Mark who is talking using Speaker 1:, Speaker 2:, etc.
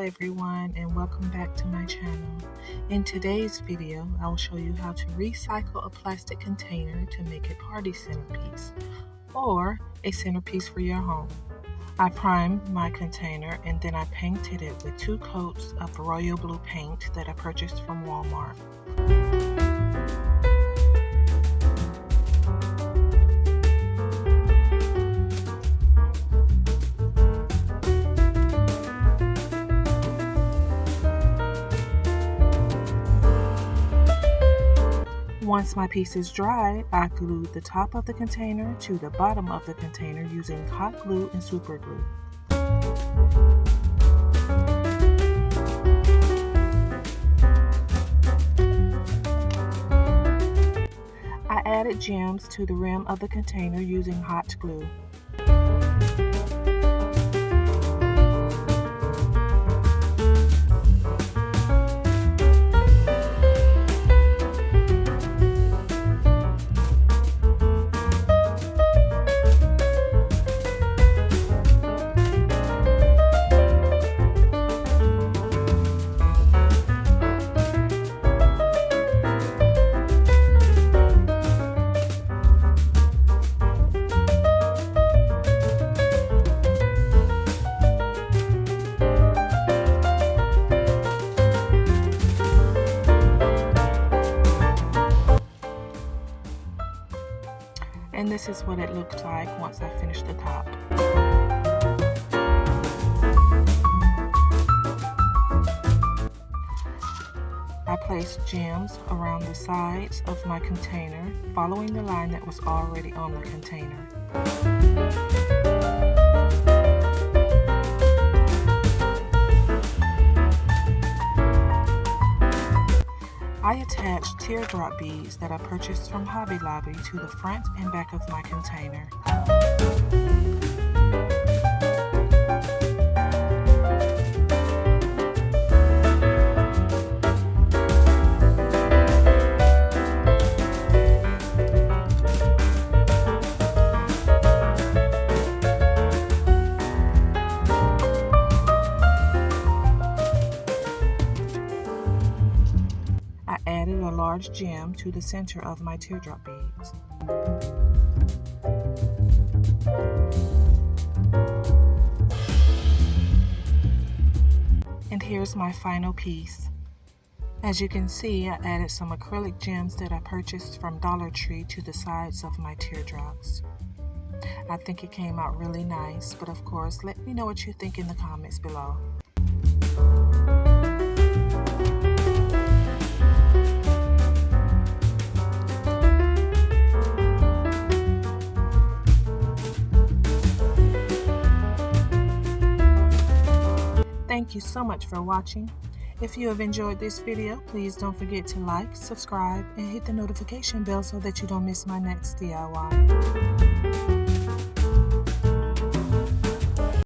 Speaker 1: everyone, and welcome back to my channel. In today's video, I will show you how to recycle a plastic container to make a party centerpiece or a centerpiece for your home. I primed my container and then I painted it with 2 coats of royal blue paint that I purchased from Walmart. Once my piece is dry, I glued the top of the container to the bottom of the container using hot glue and super glue. I added gems to the rim of the container using hot glue. And this is what it looked like once I finished the top. I placed gems around the sides of my container, following the line that was already on the container. I attached teardrop beads that I purchased from Hobby Lobby to the front and back of my container. I added a large gem to the center of my teardrop beads. And here's my final piece. As you can see, I added some acrylic gems that I purchased from Dollar Tree to the sides of my teardrops. I think it came out really nice, but of course, let me know what you think in the comments below. Thank you so much for watching. If you have enjoyed this video, please don't forget to like, subscribe, and hit the notification bell so that you don't miss my next DIY.